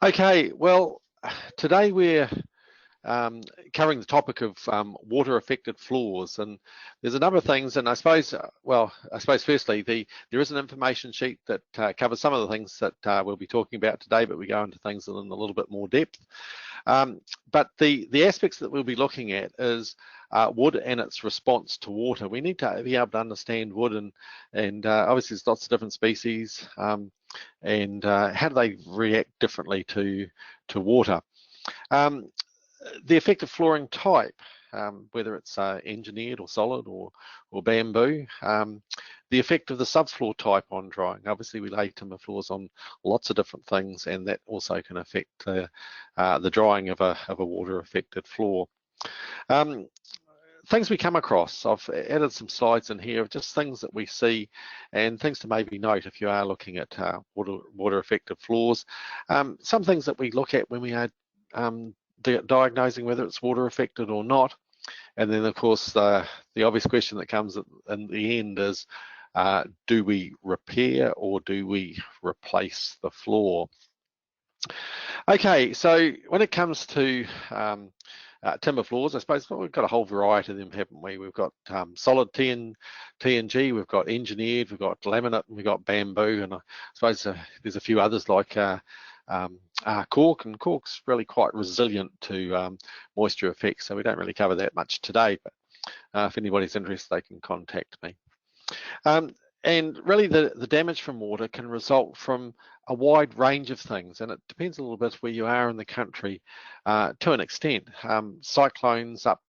Okay, well, today we're covering the topic of water-affected floors, and there's a number of things. And I suppose, I suppose firstly, there is an information sheet that covers some of the things that we'll be talking about today, but we go into things in a little bit more depth. But the aspects that we'll be looking at is wood and its response to water. We need to be able to understand wood, and obviously there's lots of different species, and how do they react differently to water. The effective flooring type, whether it's engineered or solid or bamboo, the effect of the subfloor type on drying. Obviously, we lay timber floors on lots of different things, and that also can affect the drying of a water-affected floor. Things we come across, I've added some slides in here of just things that we see and things to maybe note if you are looking at water-affected floors. Some things that we look at when we are diagnosing whether it's water affected or not, and then of course the obvious question that comes in the end is, do we repair or do we replace the floor? Okay, so when it comes to timber floors, I suppose we've got a whole variety of them, haven't we? We've got solid TNG, we've got engineered, we've got laminate, and we've got bamboo, and I suppose there's a few others like cork, and cork's really quite resilient to moisture effects, so we don't really cover that much today, but if anybody's interested, they can contact me. And really the damage from water can result from a wide range of things, and it depends a little bit where you are in the country to an extent. Cyclones up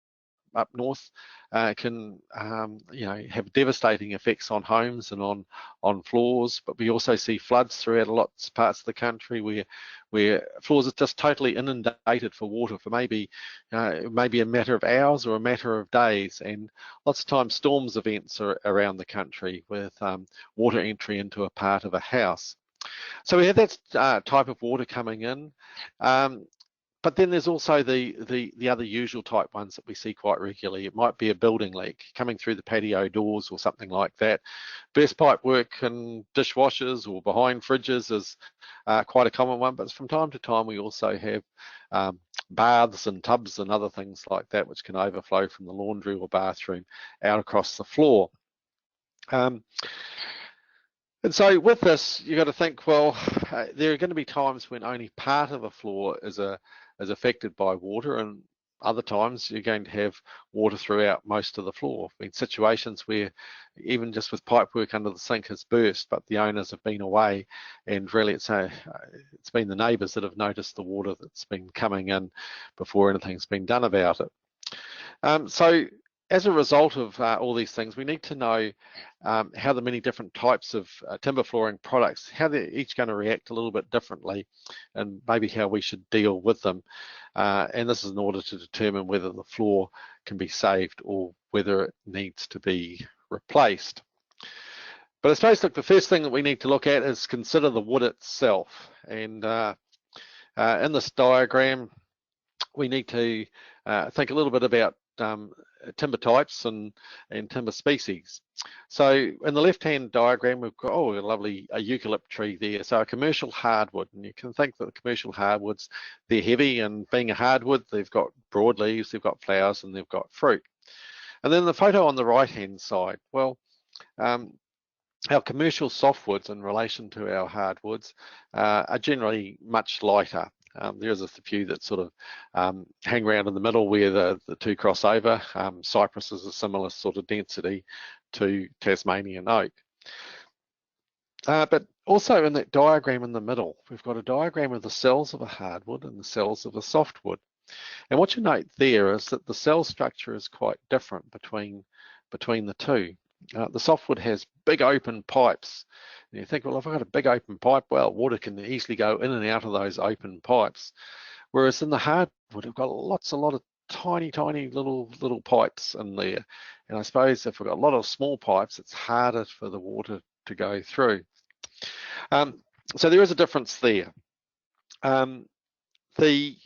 north can have devastating effects on homes and on floors, but we also see floods throughout lots of parts of the country where floors are just totally inundated for water for maybe a matter of hours or a matter of days, and lots of times storms events are around the country with water entry into a part of a house. So we have that type of water coming in. But then there's also the other usual type ones that we see quite regularly. It might be a building leak coming through the patio doors or something like that. Burst pipe work in dishwashers or behind fridges is quite a common one, but from time to time we also have baths and tubs and other things like that which can overflow from the laundry or bathroom out across the floor. And so with this, you've got to think, well, there are going to be times when only part of a floor is affected by water, and other times you're going to have water throughout most of the floor. I mean, situations where even just with pipe work under the sink has burst, but the owners have been away, and really it's been the neighbours that have noticed the water that's been coming in before anything's been done about it. So as a result of all these things, we need to know how the many different types of timber flooring products, how they're each going to react a little bit differently, and maybe how we should deal with them. And this is in order to determine whether the floor can be saved or whether it needs to be replaced. But I suppose, look, the first thing that we need to look at is consider the wood itself. And in this diagram, we need to think a little bit about timber types and timber species. So in the left-hand diagram, we've got a lovely eucalypt tree there. So a commercial hardwood, and you can think that the commercial hardwoods, they're heavy, and being a hardwood, they've got broad leaves, they've got flowers, and they've got fruit. And then the photo on the right-hand side, well, our commercial softwoods in relation to our hardwoods are generally much lighter. There's a few that sort of hang around in the middle where the two cross over. Cypress is a similar sort of density to Tasmanian oak. But also in that diagram in the middle, we've got a diagram of the cells of a hardwood and the cells of a softwood. And what you note there is that the cell structure is quite different between the two. The softwood has big open pipes. And you think, well, if I've got a big open pipe, well, water can easily go in and out of those open pipes. Whereas in the hardwood, we've got a lot of tiny little pipes in there. And I suppose if we've got a lot of small pipes, it's harder for the water to go through. So there is a difference there. The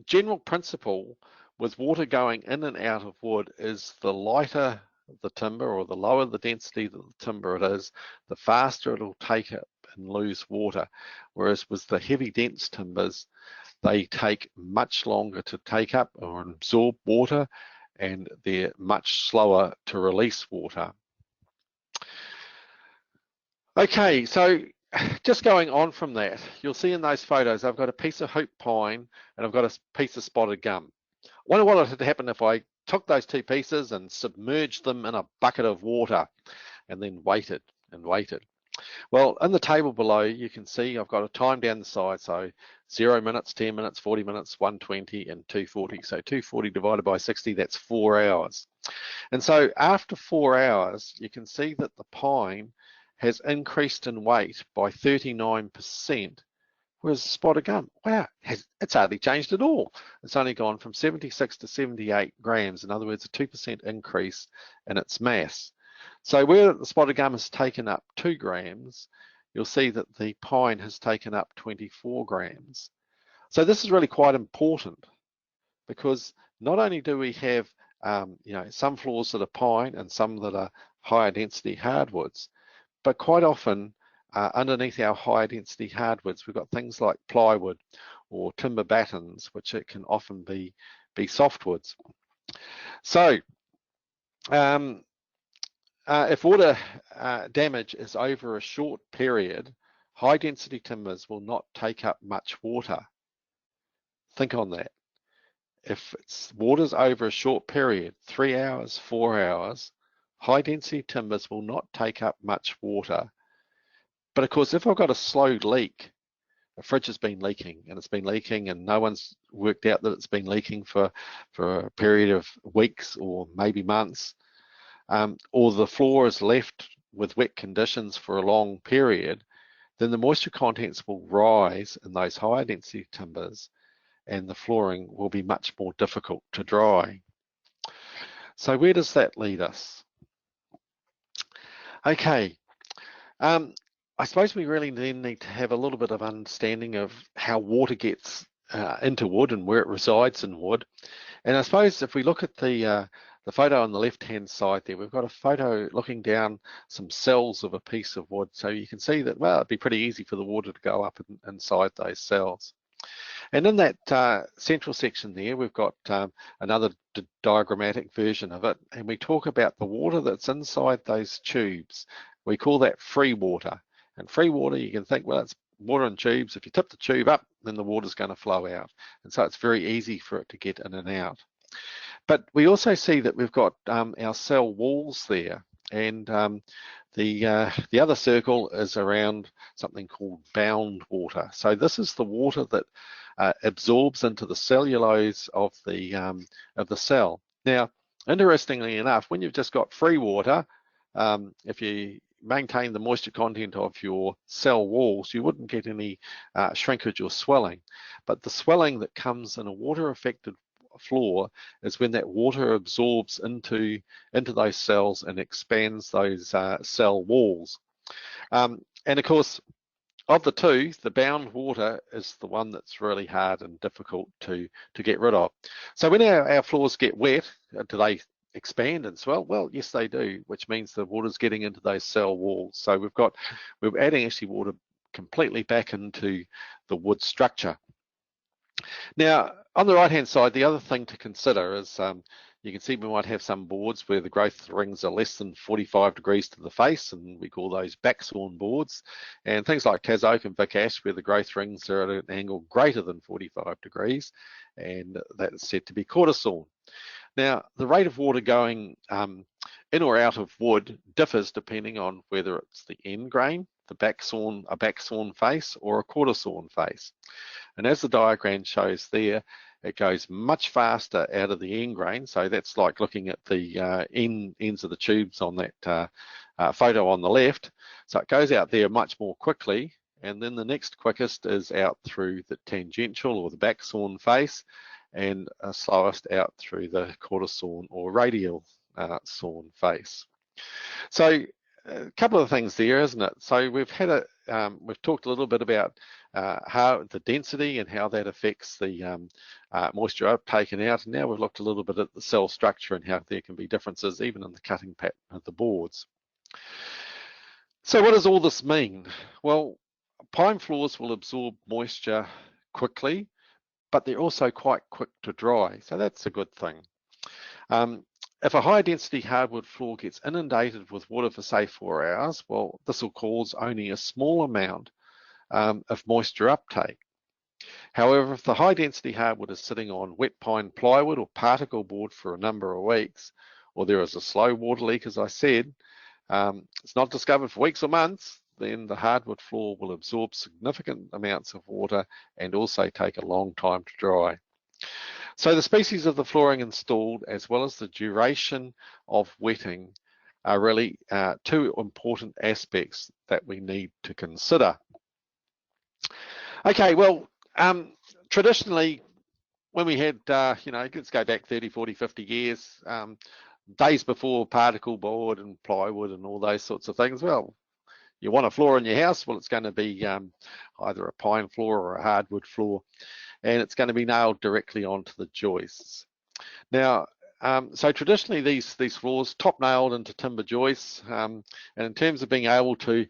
general principle with water going in and out of wood is the lighter the timber, or the lower the density of the timber it is, the faster it'll take and lose water, whereas with the heavy dense timbers, they take much longer to take up or absorb water, and they're much slower to release water. Okay, so just going on from that, you'll see in those photos, I've got a piece of hoop pine and I've got a piece of spotted gum. I wonder what would happen if I took those two pieces and submerged them in a bucket of water and then waited and waited. Well, in the table below, you can see I've got a time down the side. So 0 minutes, 10 minutes, 40 minutes, 120 and 240. So 240 divided by 60, that's 4 hours. And so after 4 hours, you can see that the pine has increased in weight by 39%, whereas the spotted gum, wow, it's hardly changed at all. It's only gone from 76 to 78 grams. In other words, a 2% increase in its mass. So where the spotted gum has taken up 2 grams, you'll see that the pine has taken up 24 grams. So this is really quite important, because not only do we have some floors that are pine and some that are higher density hardwoods, but quite often underneath our higher density hardwoods, we've got things like plywood or timber battens, which it can often be softwoods. So if water damage is over a short period, high density timbers will not take up much water. Think on that. If water's over a short period, 3 hours, 4 hours, high density timbers will not take up much water. But of course, if I've got a slow leak, a fridge has been leaking and it's been leaking and no one's worked out that it's been leaking for a period of weeks or maybe months, or the floor is left with wet conditions for a long period, then the moisture contents will rise in those higher density timbers and the flooring will be much more difficult to dry. So where does that lead us? Okay, I suppose we really then need to have a little bit of understanding of how water gets into wood and where it resides in wood. And I suppose if we look at the photo on the left-hand side there, we've got a photo looking down some cells of a piece of wood. So you can see that, well, it'd be pretty easy for the water to go up inside those cells. And in that central section there, we've got another diagrammatic version of it, and we talk about the water that's inside those tubes. We call that free water. And free water, you can think, well, it's water in tubes. If you tip the tube up, then the water's going to flow out. And so it's very easy for it to get in and out. But we also see that we've got our cell walls there, and the other circle is around something called bound water. So this is the water that absorbs into the cellulose of the cell. Now, interestingly enough, when you've just got free water, if you maintain the moisture content of your cell walls, you wouldn't get any shrinkage or swelling. But the swelling that comes in a water-affected floor is when that water absorbs into those cells and expands those cell walls. And of course, of the two, the bound water is the one that's really hard and difficult to get rid of. So when our floors get wet, do they expand and swell? Well, yes, they do, which means the water's getting into those cell walls. So we're adding actually water completely back into the wood structure. Now, on the right-hand side, the other thing to consider is you can see we might have some boards where the growth rings are less than 45 degrees to the face, and we call those backsawn boards. And things like Tas Oak and Vic Ash, where the growth rings are at an angle greater than 45 degrees, and that's said to be quarter sawn. Now, the rate of water going in or out of wood differs depending on whether it's the end grain, a backsawn face, or a quarter sawn face. And as the diagram shows there, it goes much faster out of the end grain. So that's like looking at the ends of the tubes on that photo on the left. So it goes out there much more quickly. And then the next quickest is out through the tangential or the backsawn face, and slowest out through the quarter sawn or radial sawn face. So a couple of things there, isn't it? So we've had we've talked a little bit about how the density and how that affects the moisture uptake and out. And now we've looked a little bit at the cell structure and how there can be differences even in the cutting pattern of the boards. So what does all this mean? Well, Pine floors will absorb moisture quickly, but they're also quite quick to dry, so that's a good thing. If a high density hardwood floor gets inundated with water for say 4 hours, well, this will cause only a small amount of moisture uptake. However, if the high density hardwood is sitting on wet pine plywood or particle board for a number of weeks, or there is a slow water leak, as I said, it's not discovered for weeks or months, then the hardwood floor will absorb significant amounts of water and also take a long time to dry. So the species of the flooring installed, as well as the duration of wetting, are really two important aspects that we need to consider. Okay, well, traditionally, when we had, let's go back 30, 40, 50 years, days before particle board and plywood and all those sorts of things, well, you want a floor in your house, well, it's going to be either a pine floor or a hardwood floor, and it's going to be nailed directly onto the joists. Now, so traditionally these floors top nailed into timber joists, and in terms of being able to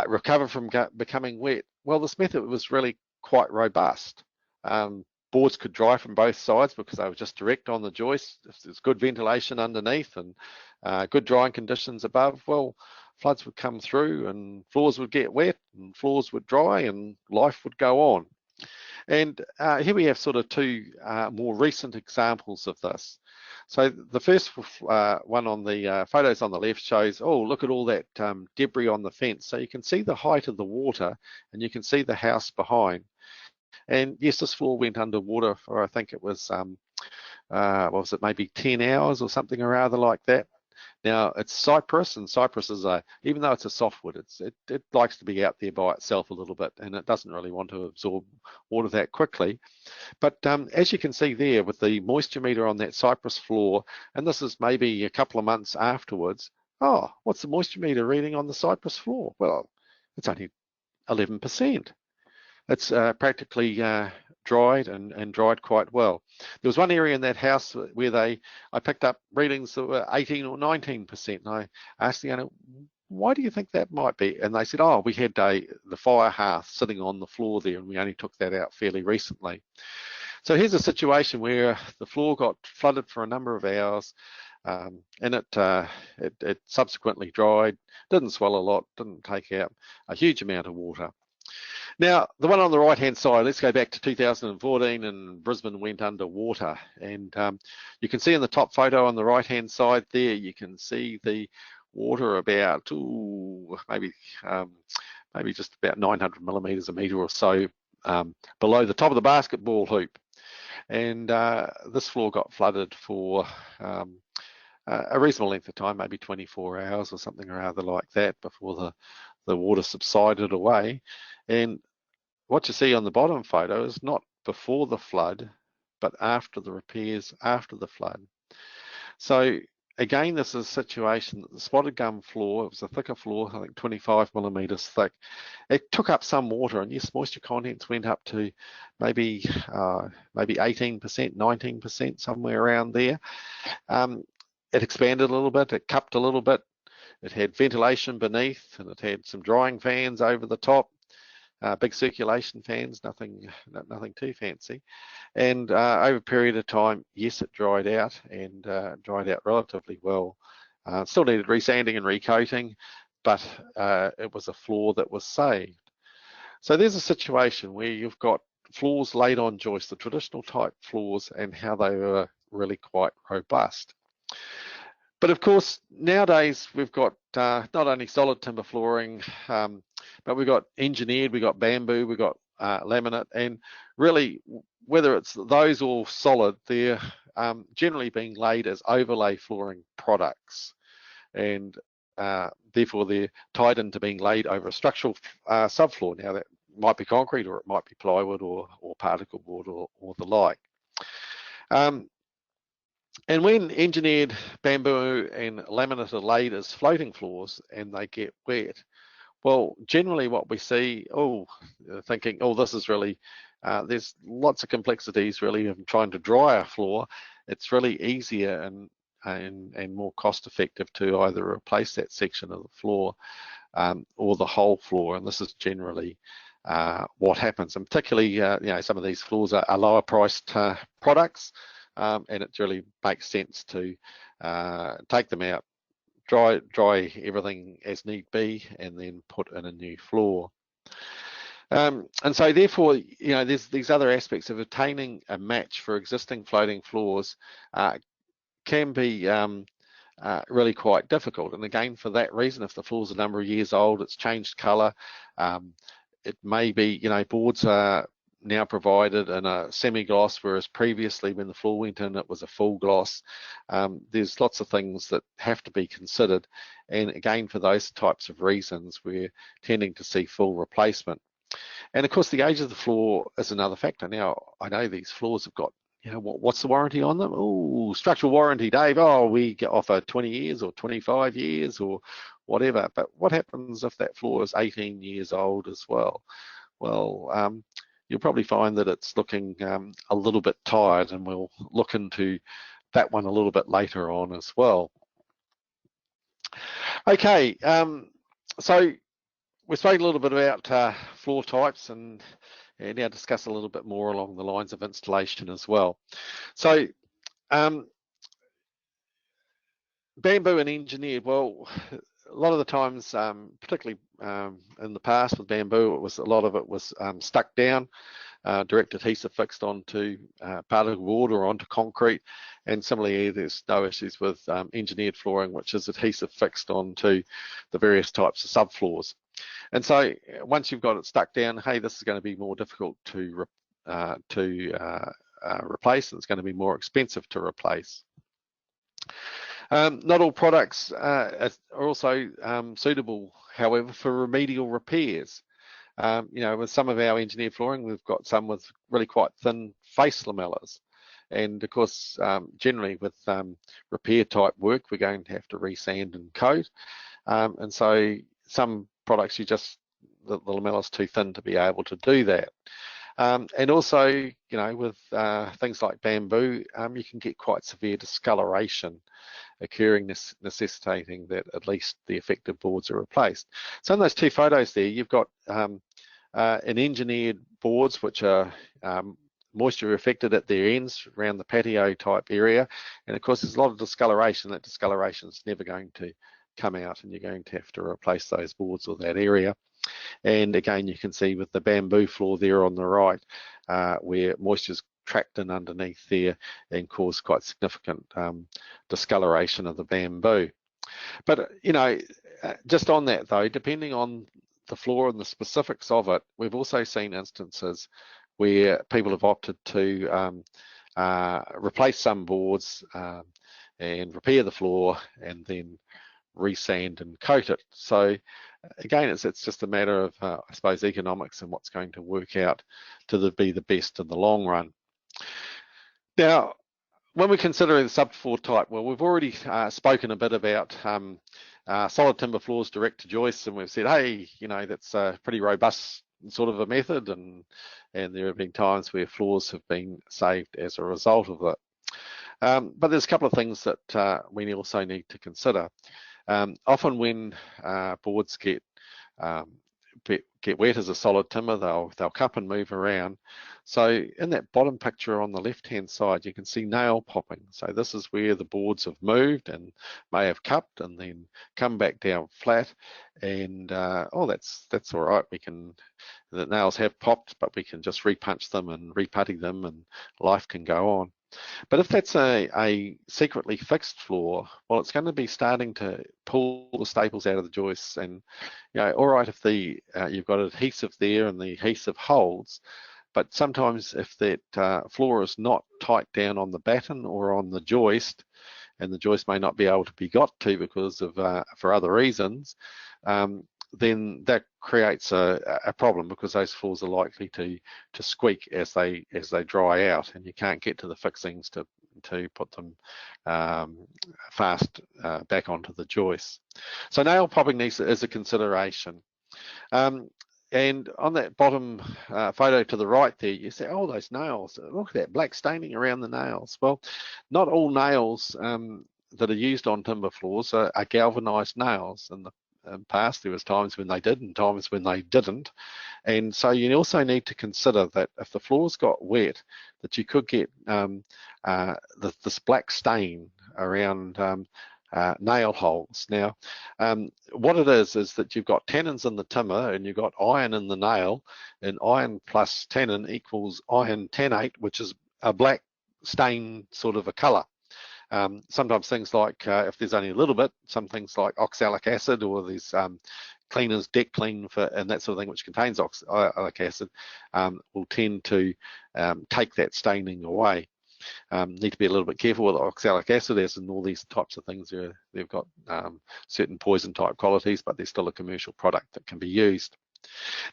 recover from becoming wet, well, this method was really quite robust. Boards could dry from both sides because they were just direct on the joist. If there's good ventilation underneath and good drying conditions above, well, floods would come through and floors would get wet and floors would dry and life would go on. And here we have sort of two more recent examples of this. So the first one on the photos on the left shows, oh, look at all that debris on the fence. So you can see the height of the water and you can see the house behind. And yes, this floor went underwater for, I think it was, what was it, maybe 10 hours or something or other like that. Now it's cypress, and cypress is even though it's a softwood, it likes to be out there by itself a little bit, and it doesn't really want to absorb water that quickly. But as you can see there with the moisture meter on that cypress floor, and this is maybe a couple of months afterwards, oh, what's the moisture meter reading on the cypress floor? Well, it's only 11%. It's practically dried and dried quite well. There was one area in that house where I picked up readings that were 18 or 19%, and I asked the owner, why do you think that might be? And they said, oh, we had the fire hearth sitting on the floor there, and we only took that out fairly recently. So here's a situation where the floor got flooded for a number of hours, and it subsequently dried, didn't swell a lot, didn't take out a huge amount of water. Now, the one on the right-hand side, let's go back to 2014 and Brisbane went underwater. And you can see in the top photo on the right-hand side there, you can see the water about, maybe just about 900 millimetres a metre or so below the top of the basketball hoop. And this floor got flooded for a reasonable length of time, maybe 24 hours or something or other like that before the water subsided away. And what you see on the bottom photo is not before the flood, but after the repairs, after the flood. So again, this is a situation that the spotted gum floor, it was a thicker floor, I think 25 millimetres thick. It took up some water, and yes, moisture contents went up to maybe 18%, 19%, somewhere around there. It expanded a little bit, it cupped a little bit. It had ventilation beneath, and it had some drying fans over the top, big circulation fans, nothing too fancy. And over a period of time, yes, it dried out, and dried out relatively well. Still needed resanding and recoating, but it was a floor that was saved. So there's a situation where you've got floors laid on joists, the traditional type floors, and how they were really quite robust. But of course, nowadays we've got not only solid timber flooring, but we've got engineered, we've got bamboo, we've got laminate, and really, whether it's those or solid, they're generally being laid as overlay flooring products, and therefore they're tied into being laid over a structural subfloor. Now that might be concrete, or it might be plywood, or particle board, or the like. And when engineered bamboo and laminate are laid as floating floors and they get wet, well, generally what we see, thinking, this is really, there's lots of complexities really of trying to dry a floor. It's really easier and more cost effective to either replace that section of the floor or the whole floor. And this is generally what happens. And particularly, you know, some of these floors are lower priced products, and it really makes sense to take them out, dry everything as need be, and then put in a new floor. And so therefore, you know, there's these other aspects of obtaining a match for existing floating floors can be really quite difficult. And again, for that reason, if the floor's a number of years old, it's changed colour, it may be, you know, boards are now provided in a semi-gloss, whereas previously when the floor went in, it was a full gloss. There's lots of things that have to be considered. And again, for those types of reasons, we're tending to see full replacement. And of course, the age of the floor is another factor. Now, I know these floors have got, you know, what's the warranty on them? Oh, structural warranty, Dave. Oh, we offer 20 years or 25 years or whatever. But what happens if that floor is 18 years old as well? Well, you'll probably find that it's looking a little bit tired, and we'll look into that one a little bit later on as well. Okay, so we spoke a little bit about floor types, and now discuss a little bit more along the lines of installation as well. So bamboo and engineered, well, a lot of the times, particularly in the past with bamboo, a lot of it was stuck down, direct adhesive fixed onto particle board or onto concrete. And similarly, there's no issues with engineered flooring, which is adhesive fixed onto the various types of subfloors. And so once you've got it stuck down, hey, this is going to be more difficult to replace, and it's going to be more expensive to replace. Not all products are also suitable, however, for remedial repairs. You know, with some of our engineered flooring, we've got some with really quite thin face lamellas. And of course, generally with repair type work, we're going to have to resand and coat. And so some products, the lamella's too thin to be able to do that. And also, you know, with things like bamboo, you can get quite severe discoloration occurring, necessitating that at least the affected boards are replaced. So in those two photos there, you've got an engineered boards which are moisture affected at their ends around the patio type area, and of course there's a lot of discoloration. That discoloration is never going to come out, and you're going to have to replace those boards or that area. And again, you can see with the bamboo floor there on the right, where moisture's trapped in underneath there and cause quite significant discoloration of the bamboo. But you know, just on that though, depending on the floor and the specifics of it, we've also seen instances where people have opted to replace some boards and repair the floor and then resand and coat it. So again, it's just a matter of I suppose economics and what's going to work out to be the best in the long run. Now, when we consider the subfloor type, well, we've already spoken a bit about solid timber floors direct to joists, and we've said, hey, you know, that's a pretty robust sort of a method, and there have been times where floors have been saved as a result of it. But there's a couple of things that we also need to consider. Often when boards get wet as a solid timber, they'll cup and move around. So in that bottom picture on the left hand side, you can see nail popping. So this is where the boards have moved and may have cupped and then come back down flat, and oh, that's all right. The nails have popped, but we can just repunch them and reputty them, and life can go on. But if that's a secretly fixed floor, well, it's going to be starting to pull the staples out of the joists. And, you know, all right, if you've got adhesive there and the adhesive holds, but sometimes if that floor is not tight down on the batten or on the joist, and the joist may not be able to be got to because of for other reasons, then that creates a problem, because those floors are likely to squeak as they dry out, and you can't get to the fixings to put them fast back onto the joist. So nail popping is a consideration. And on that bottom photo to the right there, you say, oh, those nails, look at that black staining around the nails. Well, not all nails that are used on timber floors are galvanized nails, and past. There was times when they did and times when they didn't. And so you also need to consider that if the floors got wet, that you could get this black stain around nail holes. Now, what it is that you've got tannins in the timber and you've got iron in the nail, and iron plus tannin equals iron tannate, which is a black stain sort of a colour. Sometimes things like, if there's only a little bit, some things like oxalic acid or these cleaners, deck clean and that sort of thing, which contains oxalic acid, will tend to take that staining away. Need to be a little bit careful with oxalic acid, as in all these types of things. They've got certain poison type qualities, but they're still a commercial product that can be used.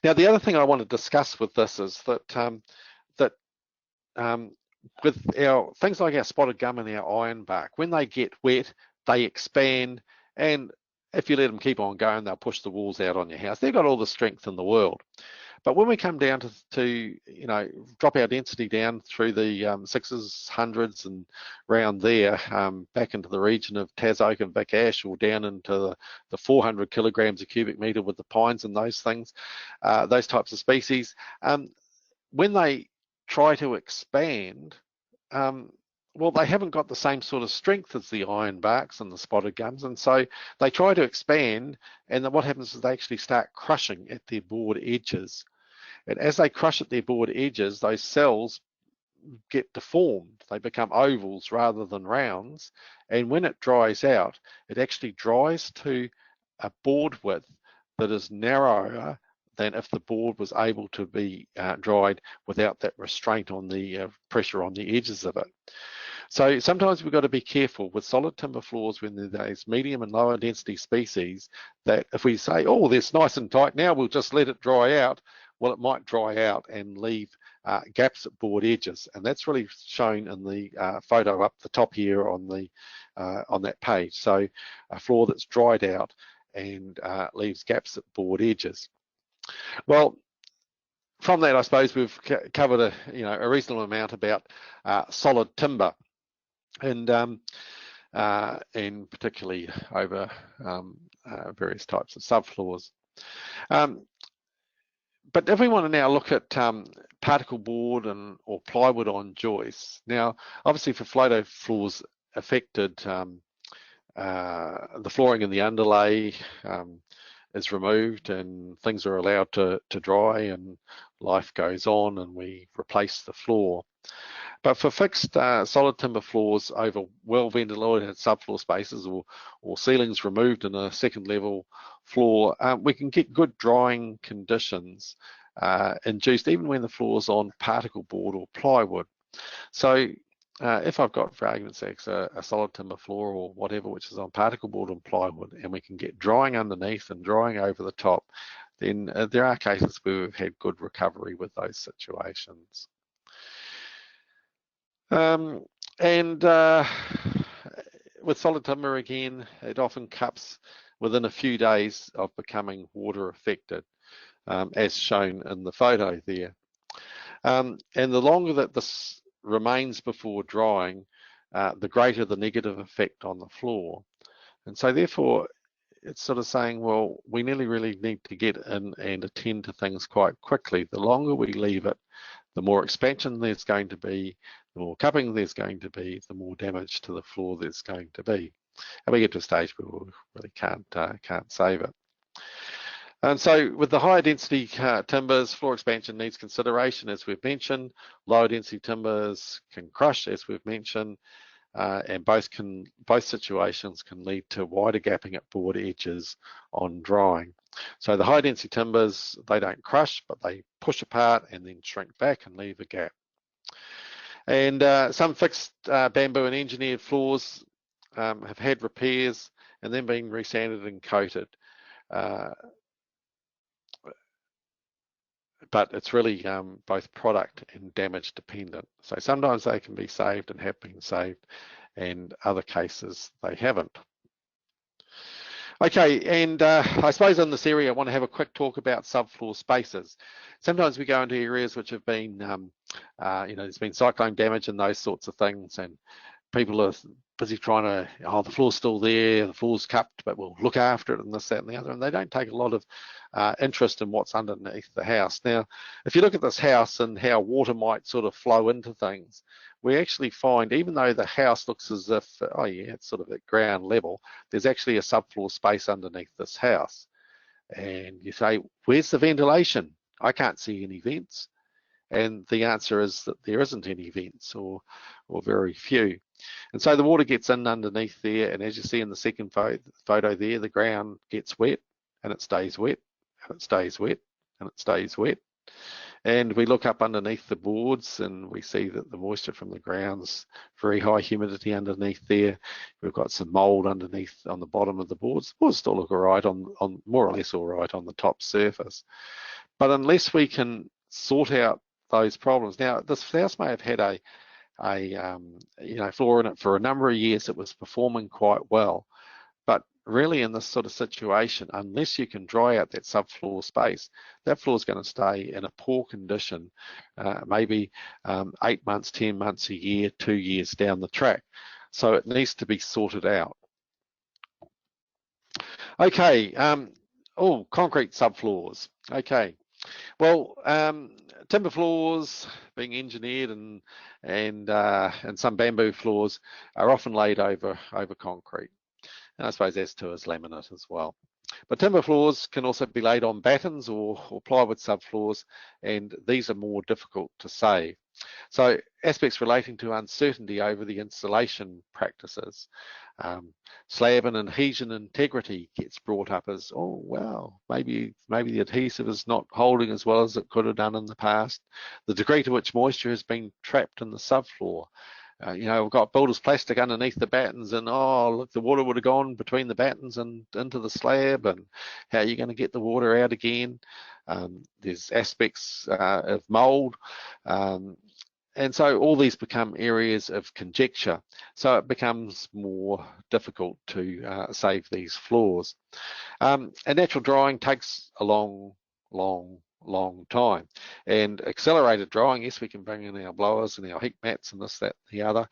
Now, the other thing I want to discuss with this is that with our things like our spotted gum and our ironbark, when they get wet, they expand, and if you let them keep on going, they'll push the walls out on your house. They've got all the strength in the world. But when we come down to drop our density down through the 600s and round there, back into the region of Tas Oak and Vic Ash, or down into the 400 kilograms a cubic metre with the pines and those things, those types of species, when they try to expand, well, they haven't got the same sort of strength as the ironbarks and the spotted gums, and so they try to expand, and then what happens is they actually start crushing at their board edges. And as they crush at their board edges, those cells get deformed. They become ovals rather than rounds, and when it dries out, it actually dries to a board width that is narrower than if the board was able to be dried without that restraint on the pressure on the edges of it. So sometimes we've got to be careful with solid timber floors when there's medium and lower density species, that if we say, oh, this nice and tight now, we'll just let it dry out, well, it might dry out and leave gaps at board edges, and that's really shown in the photo up the top here on that page. So a floor that's dried out and leaves gaps at board edges. Well, from that, I suppose we've covered a reasonable amount about solid timber, and particularly over various types of subfloors. But if we want to now look at particle board or plywood on joists, now obviously for Floato floors affected, the flooring in the underlay is removed and things are allowed to dry and life goes on, and we replace the floor. But for fixed solid timber floors over well ventilated subfloor spaces or ceilings removed in a second level floor, we can get good drying conditions induced even when the floor's on particle board or plywood. So if I've got, for argument's sake, a solid timber floor or whatever which is on particle board and plywood, and we can get drying underneath and drying over the top, then there are cases where we've had good recovery with those situations. And with solid timber, again, it often cups within a few days of becoming water affected, as shown in the photo there. And the longer that this remains before drying, the greater the negative effect on the floor. And so therefore, it's sort of saying, well, we really need to get in and attend to things quite quickly. The longer we leave it, the more expansion there's going to be, the more cupping there's going to be, the more damage to the floor there's going to be. And we get to a stage where we really can't save it. And so with the higher density timbers, floor expansion needs consideration, as we've mentioned. Lower density timbers can crush, as we've mentioned, and both situations can lead to wider gapping at board edges on drying. So the high density timbers, they don't crush, but they push apart and then shrink back and leave a gap. And some fixed bamboo and engineered floors have had repairs and then been resanded and coated. But it's really both product and damage dependent. So sometimes they can be saved and have been saved, and other cases they haven't. Okay, and I suppose in this area I want to have a quick talk about subfloor spaces. Sometimes we go into areas which have been, there's been cyclone damage and those sorts of things, and people are busy trying to, oh, the floor's still there, the floor's cupped, but we'll look after it and this, that, and the other, and they don't take a lot of interest in what's underneath the house. Now, if you look at this house and how water might sort of flow into things, we actually find, even though the house looks as if, oh yeah, it's sort of at ground level, there's actually a subfloor space underneath this house. And you say, where's the ventilation? I can't see any vents. And the answer is that there isn't any vents, or very few. And so the water gets in underneath there, and as you see in the second photo there, the ground gets wet, and it stays wet, and it stays wet, and it stays wet. And we look up underneath the boards, and we see that the moisture from the ground's very high humidity underneath there. We've got some mold underneath on the bottom of the boards. The boards still look all right on more or less all right on the top surface. But unless we can sort out those problems. Now, this house may have had a floor in it for a number of years. It was performing quite well, but really in this sort of situation, unless you can dry out that subfloor space, that floor is going to stay in a poor condition, maybe 8 months, 10 months, a year, 2 years down the track. So it needs to be sorted out. Okay, concrete subfloors. Okay. Well, timber floors being engineered and some bamboo floors are often laid over concrete. And I suppose as too is laminate as well. But timber floors can also be laid on battens or plywood subfloors, and these are more difficult to save. So aspects relating to uncertainty over the installation practices. Slab and adhesion integrity gets brought up as, oh wow, maybe the adhesive is not holding as well as it could have done in the past. The degree to which moisture has been trapped in the subfloor. We've got builder's plastic underneath the battens, and oh look, the water would have gone between the battens and into the slab, and how are you going to get the water out again? There's aspects of mold. And so all these become areas of conjecture. So it becomes more difficult to save these floors. And natural drying takes a long time. And accelerated drying, yes, we can bring in our blowers and our heat mats and this, that, the other.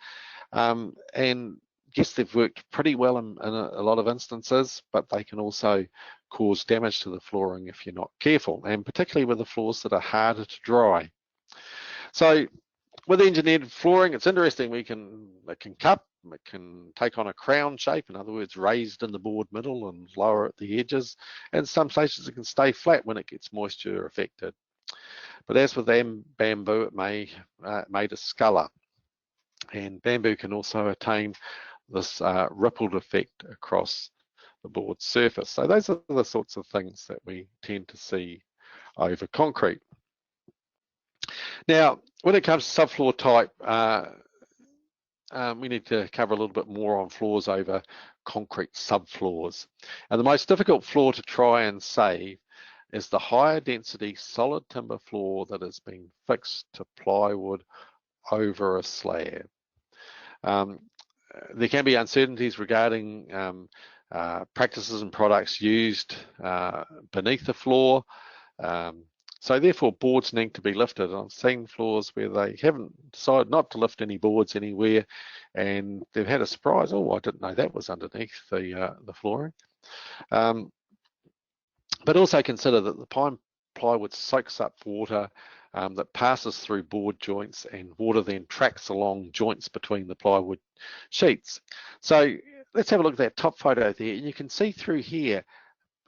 And yes, they've worked pretty well in a lot of instances, but they can also cause damage to the flooring if you're not careful, and particularly with the floors that are harder to dry. So with engineered flooring, it's interesting. It can cup, it can take on a crown shape, in other words, raised in the board middle and lower at the edges. And some stations it can stay flat when it gets moisture affected. But as with bamboo, it may discolor. And bamboo can also attain this rippled effect across the board surface. So those are the sorts of things that we tend to see over concrete. Now, when it comes to subfloor type, we need to cover a little bit more on floors over concrete subfloors. And the most difficult floor to try and save is the higher density solid timber floor that has been fixed to plywood over a slab. There can be uncertainties regarding practices and products used beneath the floor. So therefore boards need to be lifted. I've seen floors where they haven't decided not to lift any boards anywhere, and they've had a surprise, oh, I didn't know that was underneath the flooring. But also consider that the pine plywood soaks up water that passes through board joints, and water then tracks along joints between the plywood sheets. So let's have a look at that top photo there, and you can see through here,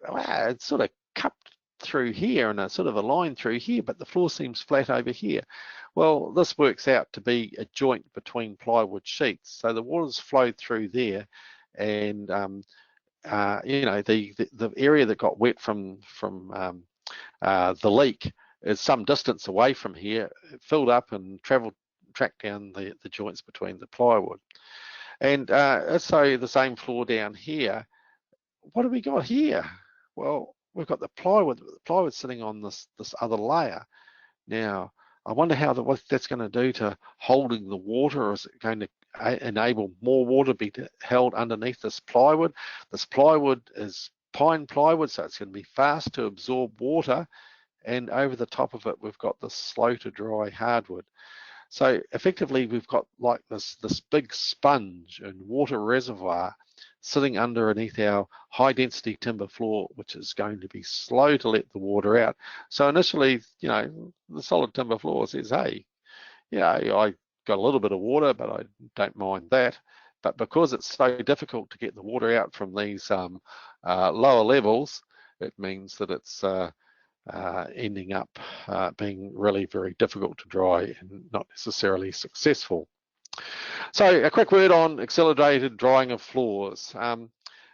wow, it's sort of cupped through here and a sort of a line through here, but the floor seems flat over here. Well, this works out to be a joint between plywood sheets. So the water's flowed through there, and the area that got wet from the leak is some distance away from here. It filled up and tracked down the joints between the plywood. And so the same floor down here. What have we got here? Well, we've got the plywood sitting on this other layer. Now, I wonder what that's going to do to holding the water, or is it going to enable more water to be held underneath this plywood? This plywood is pine plywood, so it's going to be fast to absorb water, and over the top of it, we've got the slow to dry hardwood. So effectively, we've got like this big sponge and water reservoir sitting underneath our high density timber floor, which is going to be slow to let the water out. So initially, you know, the solid timber floor says, hey, yeah, I got a little bit of water, but I don't mind that. But because it's so difficult to get the water out from these lower levels, it means that it's ending up being really very difficult to dry and not necessarily successful. So a quick word on accelerated drying of floors.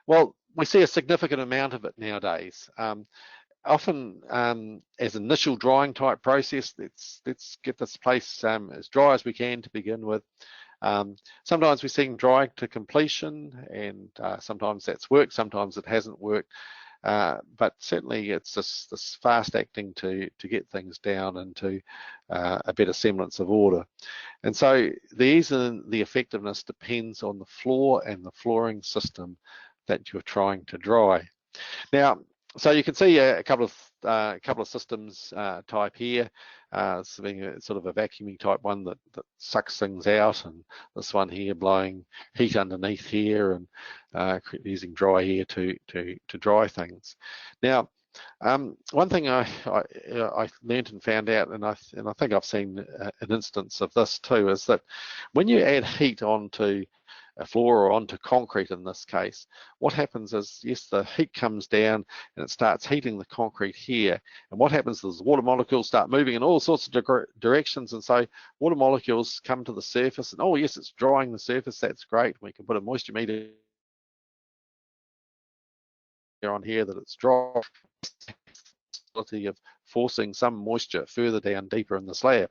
Well, we see a significant amount of it nowadays. Often as initial drying type process, let's get this place as dry as we can to begin with. Sometimes we see drying to completion, and sometimes that's worked, sometimes it hasn't worked. But certainly it's this fast acting to get things down into a better semblance of order. And so the ease and the effectiveness depends on the floor and the flooring system that you're trying to dry. Now, so you can see a couple of systems type here. This being a sort of a vacuuming type one that sucks things out, and this one here blowing heat underneath here and using dry air to dry things. Now, one thing I learned and found out, and I think I've seen an instance of this too, is that when you add heat onto a floor or onto concrete in this case, what happens is, yes, the heat comes down and it starts heating the concrete here. And what happens is water molecules start moving in all sorts of directions. And so water molecules come to the surface and, oh yes, it's drying the surface. That's great. We can put a moisture meter on here that it's dry, of forcing some moisture further down deeper in the slab.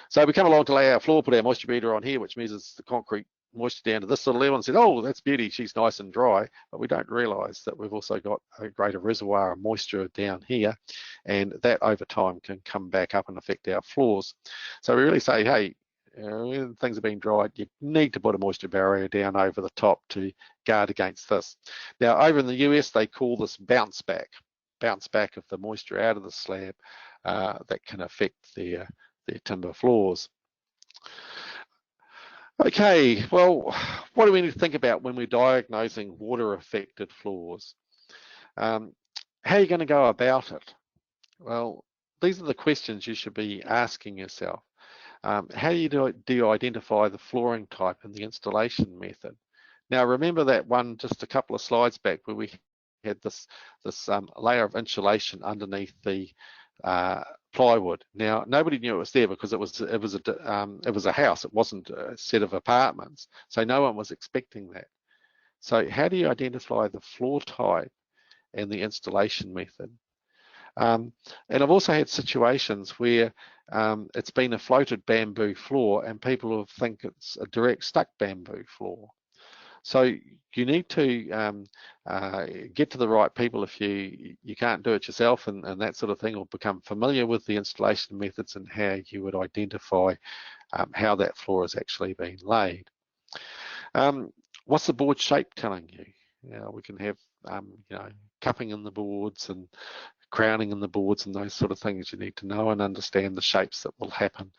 So we come along to lay our floor, put our moisture meter on here, which measures the concrete moisture down to this sort of level, and said, oh, that's beauty, she's nice and dry. But we don't realise that we've also got a greater reservoir of moisture down here, and that over time can come back up and affect our floors. So we really say, hey, when things are being dried, you need to put a moisture barrier down over the top to guard against this. Now, over in the US, they call this bounce back of the moisture out of the slab that can affect their timber floors. Okay, well, what do we need to think about when we're diagnosing water-affected floors? How are you going to go about it? Well, these are the questions you should be asking yourself. How do you identify the flooring type in the installation method? Now, remember that one just a couple of slides back where we had this layer of insulation underneath the plywood. Now, nobody knew it was there because it was a house. It wasn't a set of apartments, so no one was expecting that. So, how do you identify the floor type and the installation method? And I've also had situations where it's been a floated bamboo floor, and people think it's a direct stuck bamboo floor. So you need to get to the right people if you can't do it yourself and that sort of thing, or become familiar with the installation methods and how you would identify how that floor has actually been laid. What's the board shape telling you? We can have cupping in the boards and crowning in the boards and those sort of things. You need to know and understand the shapes that will happen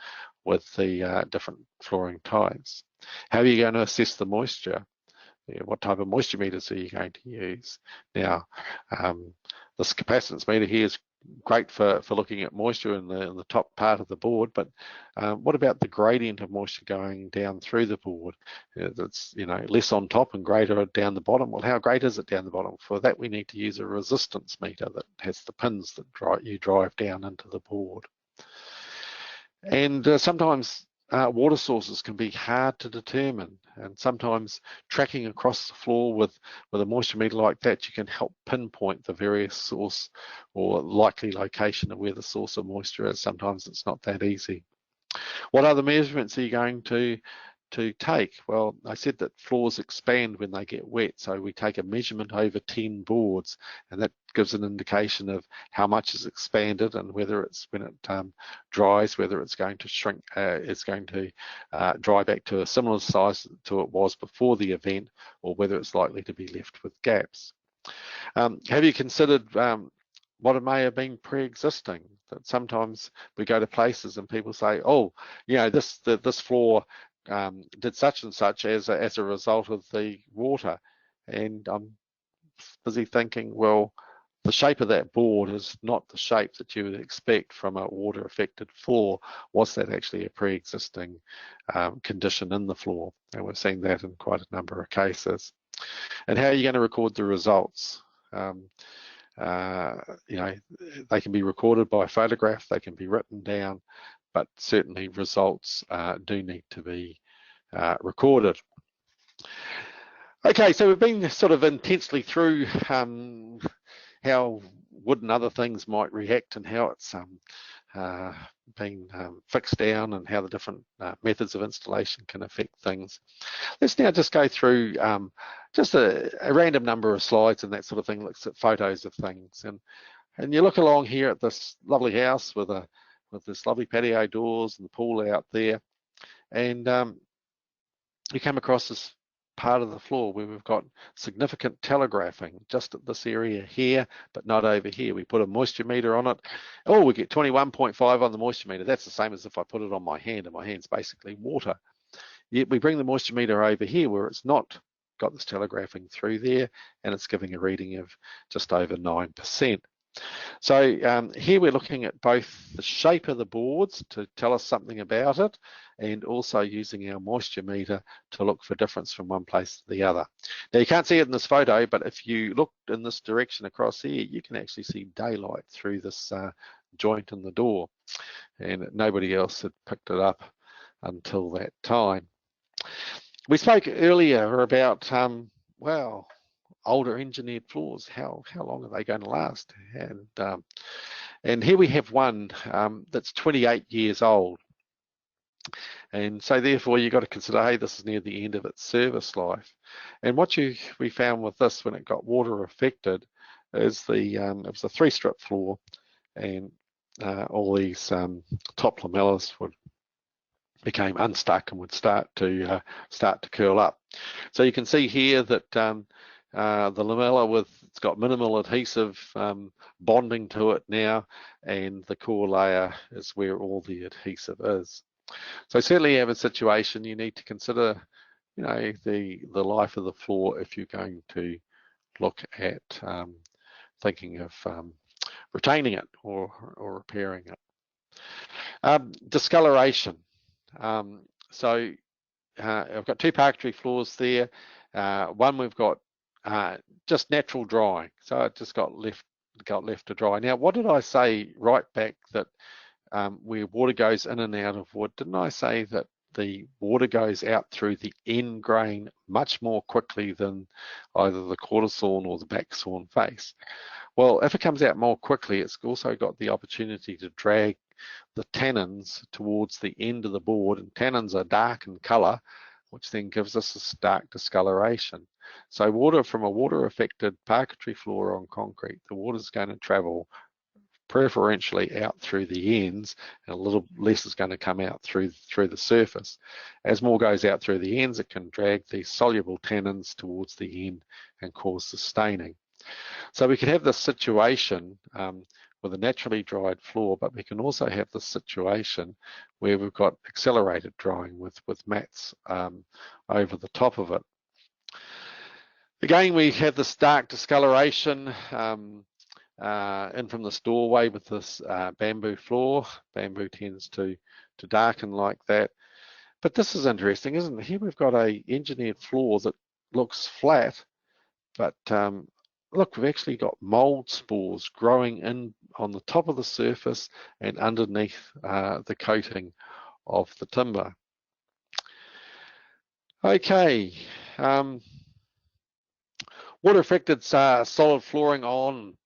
with the different flooring types. How are you going to assess the moisture? What type of moisture meters are you going to use? Now, this capacitance meter here is great for looking at moisture in the top part of the board, but what about the gradient of moisture going down through the board? That's less on top and greater down the bottom. Well, how great is it down the bottom? For that, we need to use a resistance meter that has the pins that you drive down into the board. And sometimes water sources can be hard to determine, and sometimes tracking across the floor with a moisture meter like that, you can help pinpoint the various source or likely location of where the source of moisture is. Sometimes it's not that easy. What other measurements are you going to take? Well, I said that floors expand when they get wet, so we take a measurement over 10 boards, and that gives an indication of how much is expanded and whether it's, when it dries, whether it's going to shrink, it's going to dry back to a similar size to it was before the event, or whether it's likely to be left with gaps. Have you considered what it may have been pre-existing. That sometimes we go to places and people say, oh, you know, this floor did such and such as a result of the water. And I'm busy thinking, well, the shape of that board is not the shape that you would expect from a water affected floor. Was that actually a pre-existing condition in the floor? And we've seen that in quite a number of cases. And how are you going to record the results? You know, they can be recorded by photograph, they can be written down, but certainly results do need to be recorded. Okay, so we've been sort of intensely through how wood and other things might react and how it's been fixed down and how the different methods of installation can affect things. Let's now just go through just a random number of slides and that sort of thing, looks at photos of things. And you look along here at this lovely house with this lovely patio doors and the pool out there, and you come across this part of the floor where we've got significant telegraphing just at this area here, but not over here. We put a moisture meter on it. Oh, we get 21.5 on the moisture meter. That's the same as if I put it on my hand, and my hand's basically water. Yet we bring the moisture meter over here where it's not got this telegraphing through there, and it's giving a reading of just over 9%. So here we're looking at both the shape of the boards to tell us something about it, and also using our moisture meter to look for difference from one place to the other. Now you can't see it in this photo, but if you look in this direction across here, you can actually see daylight through this joint in the door, and nobody else had picked it up until that time. We spoke earlier about, well, older engineered floors, how long are they going to last? And here we have one that's 28 years old. And so therefore you've got to consider, hey, this is near the end of its service life. And what we found with this when it got water affected is it was a 3-strip floor, and all these top lamellas became unstuck and would start to curl up. So you can see here that the lamella it's got minimal adhesive bonding to it now, and the core layer is where all the adhesive is. So certainly you have a situation you need to consider, you know, the life of the floor if you're going to look at thinking of retaining it or repairing it. Discoloration. So I've got 2 parquetry floors there. One we've got just natural drying, so it just got left to dry. Now, what did I say right back that where water goes in and out of wood? Didn't I say that the water goes out through the end grain much more quickly than either the quarter sawn or the back sawn face? Well, if it comes out more quickly, it's also got the opportunity to drag the tannins towards the end of the board, and tannins are dark in colour, which then gives us a dark discoloration. So water from a water affected parquetry floor on concrete, the water is going to travel preferentially out through the ends, and a little less is going to come out through the surface. As more goes out through the ends, it can drag these soluble tannins towards the end and cause the staining. So we can have this situation with a naturally dried floor, but we can also have this situation where we've got accelerated drying with mats over the top of it. Again, we have this dark discoloration in from this doorway with this bamboo floor. Bamboo tends to darken like that. But this is interesting, isn't it? Here we've got a engineered floor that looks flat, but look, we've actually got mold spores growing in on the top of the surface and underneath the coating of the timber. Okay, water affected solid flooring on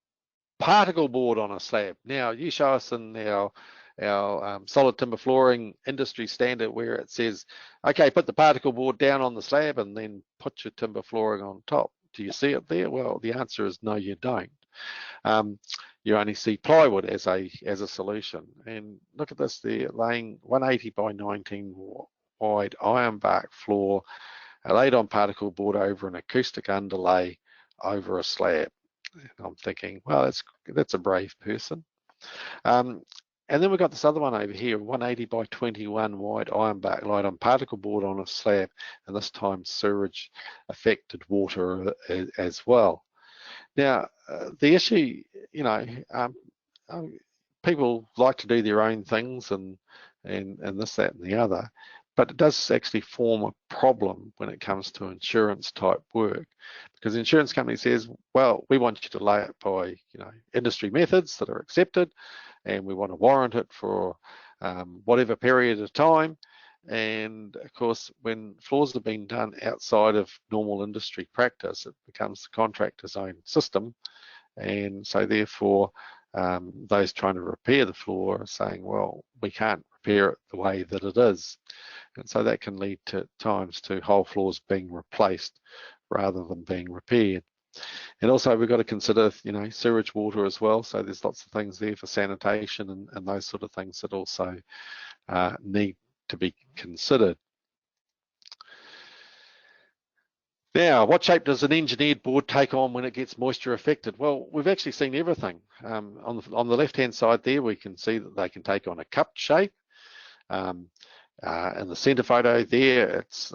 particle board on a slab. Now you show us in our solid timber flooring industry standard where it says, okay, put the particle board down on the slab and then put your timber flooring on top. Do you see it there? Well, the answer is no, you don't. You only see plywood as a solution. And look at this there, laying 180 by 19 wide ironbark floor laid on particle board over an acoustic underlay over a slab. I'm thinking, well, that's a brave person. And then we've got this other one over here, 180 by 21 wide ironbark light-on particle board on a slab, and this time sewage affected water as well. Now, the issue, you know, people like to do their own things and this, that, and the other, but it does actually form a problem when it comes to insurance type work, because the insurance company says, well, we want you to lay it by, you know, industry methods that are accepted, and we want to warrant it for whatever period of time. And of course, when floors have been done outside of normal industry practice, it becomes the contractor's own system. And so therefore, those trying to repair the floor are saying, well, we can't repair it the way that it is. And so that can lead to times to whole floors being replaced rather than being repaired. And also we've got to consider, you know, sewage water as well. So there's lots of things there for sanitation and those sort of things that also need to be considered. Now, what shape does an engineered board take on when it gets moisture affected? Well, we've actually seen everything. On the left-hand side there, we can see that they can take on a cupped shape. In the center photo there, it's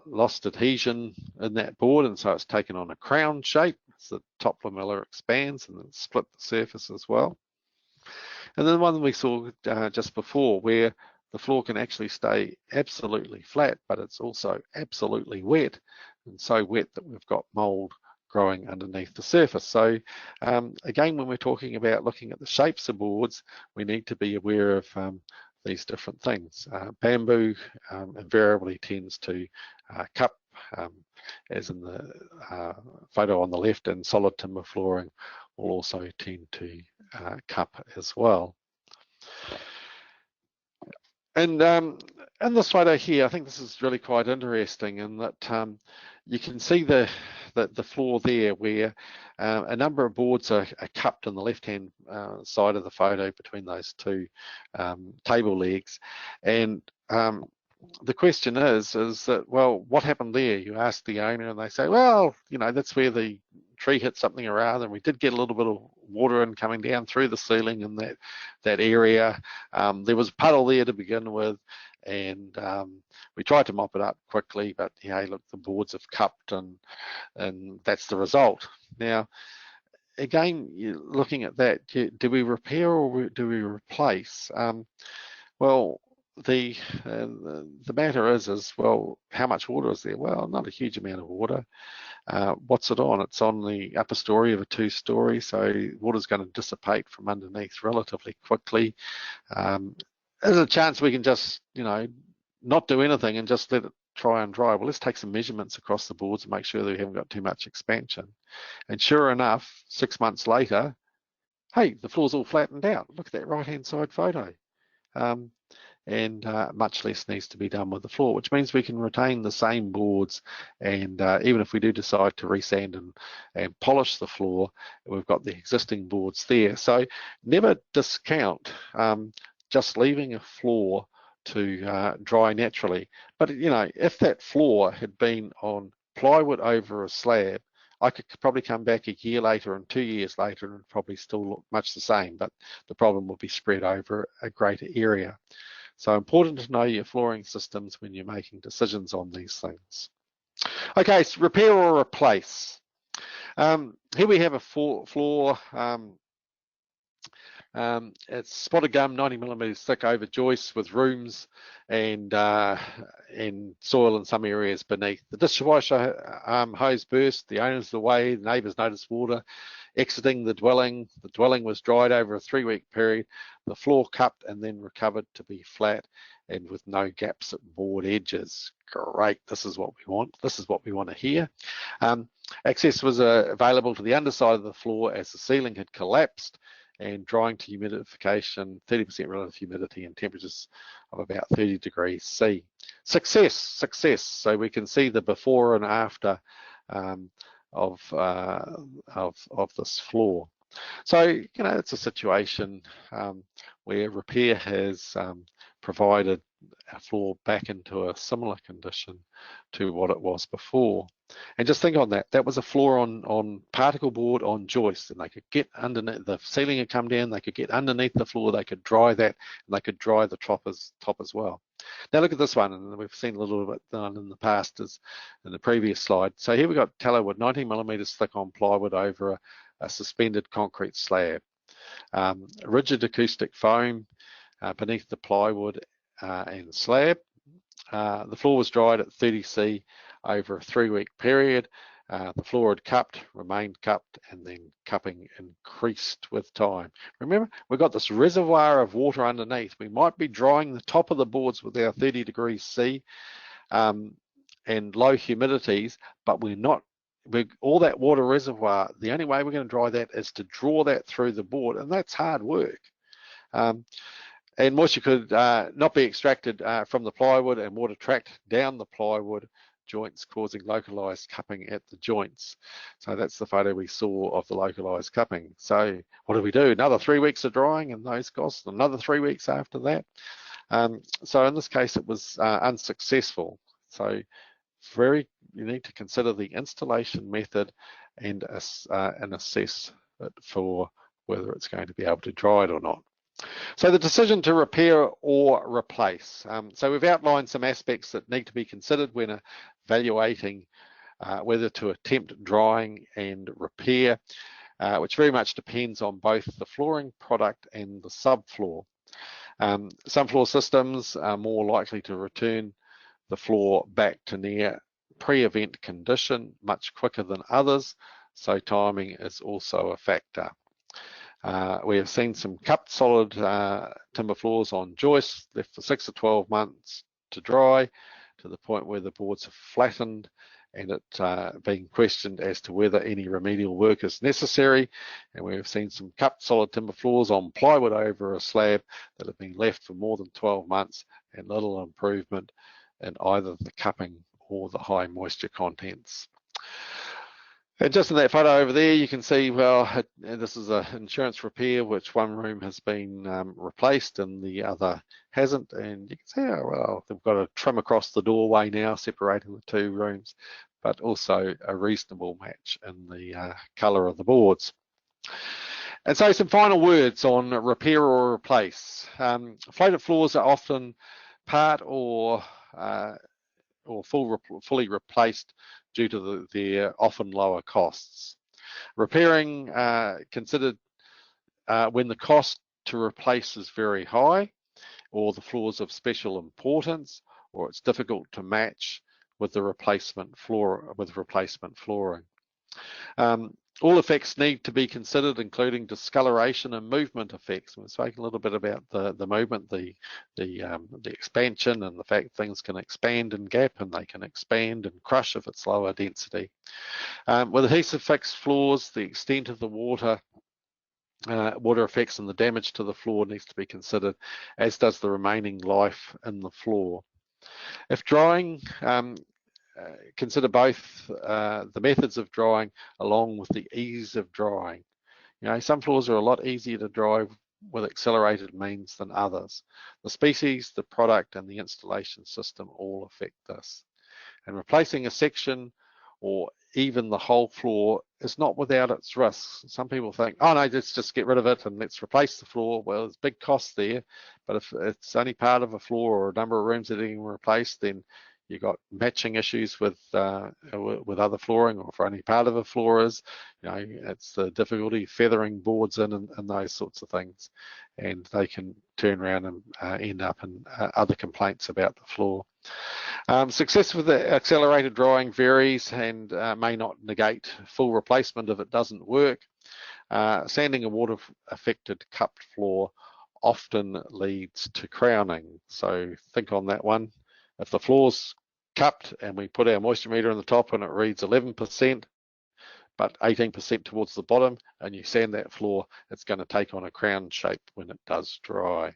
lost adhesion in that board, and so it's taken on a crown shape. So the top lamellar expands and then split the surface as well. And then the one we saw just before, where the floor can actually stay absolutely flat, but it's also absolutely wet, and so wet that we've got mold growing underneath the surface. So again, when we're talking about looking at the shapes of boards, we need to be aware of these different things. Bamboo invariably tends to cup, as in the photo on the left, and solid timber flooring will also tend to cup as well. And in this photo here, I think this is really quite interesting in that you can see the floor there where a number of boards are cupped on the left-hand side of the photo between those two table legs. And the question is that, well, what happened there? You ask the owner and they say, well, you know, that's where the tree hit something or other, and we did get a little bit of water in coming down through the ceiling in that area. There was a puddle there to begin with, and we tried to mop it up quickly, but yeah, look, the boards have cupped, and that's the result. Now, again, you're looking at that, do we repair or do we replace? Well, the matter is, well, how much water is there? Well, not a huge amount of water. What's it on? It's on the upper story of a two-story, so water's going to dissipate from underneath relatively quickly. There's a chance we can just, you know, not do anything and just let it try and dry. Well, let's take some measurements across the boards and make sure that we haven't got too much expansion. And sure enough, 6 months later, hey, the floor's all flattened out. Look at that right-hand side photo. And much less needs to be done with the floor, which means we can retain the same boards, and even if we do decide to resand and polish the floor, we've got the existing boards there. So never discount just leaving a floor to dry naturally. But you know, if that floor had been on plywood over a slab, I could probably come back a year later and 2 years later and probably still look much the same, but the problem will be spread over a greater area. So important to know your flooring systems when you're making decisions on these things. Okay, so repair or replace. Here we have a floor. It's spotted gum, 90mm thick over joists with rooms and soil in some areas beneath. The dishwasher hose burst, the owner's away, the neighbours noticed water exiting the dwelling. The dwelling was dried over a 3-week period. The floor cupped and then recovered to be flat and with no gaps at board edges. Great, this is what we want. This is what we want to hear. Access was available to the underside of the floor as the ceiling had collapsed, and drying to humidification, 30% relative humidity and temperatures of about 30 degrees C. Success. So we can see the before and after of this floor. So, you know, it's a situation where repair has provided our floor back into a similar condition to what it was before. And just think on that, that was a floor on particle board on joists, and they could get underneath, the ceiling had come down, they could get underneath the floor, they could dry that, and they could dry the top as well. Now look at this one, and we've seen a little bit done in the past as in the previous slide. So here we've got tallow wood, 19 millimeters thick on plywood over a suspended concrete slab. Rigid acoustic foam beneath the plywood and slab. The floor was dried at 30°C over a 3-week period. The floor had cupped, remained cupped, and then cupping increased with time. Remember, we've got this reservoir of water underneath. We might be drying the top of the boards with our 30°C and low humidities, but all that water reservoir, the only way we're going to dry that is to draw that through the board, and that's hard work. And moisture could not be extracted from the plywood, and water tracked down the plywood joints, causing localized cupping at the joints. So that's the photo we saw of the localized cupping. So what do we do? Another 3 weeks of drying, and those costs, another 3 weeks after that. So in this case, it was unsuccessful. So you need to consider the installation method and assess it for whether it's going to be able to dry it or not. So the decision to repair or replace. So we've outlined some aspects that need to be considered when evaluating whether to attempt drying and repair, which very much depends on both the flooring product and the subfloor. Some floor systems are more likely to return the floor back to near pre-event condition much quicker than others, so timing is also a factor. We have seen some cupped solid timber floors on joists left for 6 to 12 months to dry, to the point where the boards have flattened and it being questioned as to whether any remedial work is necessary. And we have seen some cupped solid timber floors on plywood over a slab that have been left for more than 12 months and little improvement in either the cupping or the high moisture contents. And just in that photo over there, you can see, well, this is an insurance repair, which one room has been replaced and the other hasn't. And you can see, oh, well, they've got a trim across the doorway now, separating the two rooms, but also a reasonable match in the colour of the boards. And so some final words on repair or replace. Floated floors are often part or fully replaced due to their often lower costs. Repairing considered when the cost to replace is very high, or the floor is of special importance, or it's difficult to match with the replacement flooring. All effects need to be considered, including discoloration and movement effects. We've spoken a little bit about the movement, the expansion, and the fact things can expand and gap, and they can expand and crush if it's lower density. With adhesive fixed floors, the extent of the water effects and the damage to the floor needs to be considered, as does the remaining life in the floor. If drying, consider both the methods of drying along with the ease of drying. You know, some floors are a lot easier to dry with accelerated means than others. The species, the product, and the installation system all affect this. And replacing a section or even the whole floor is not without its risks. Some people think, oh no, let's just get rid of it and let's replace the floor. Well, there's big costs there, but if it's only part of a floor or a number of rooms that are getting replaced, then you've got matching issues with other flooring, or if only part of a floor is, you know, it's the difficulty feathering boards in and those sorts of things, and they can turn around and end up in other complaints about the floor. Success with the accelerated drying varies and may not negate full replacement if it doesn't work. Sanding a water-affected cupped floor often leads to crowning, so think on that one. If the floor's cupped and we put our moisture meter on the top and it reads 11%, but 18% towards the bottom, and you sand that floor, it's going to take on a crown shape when it does dry.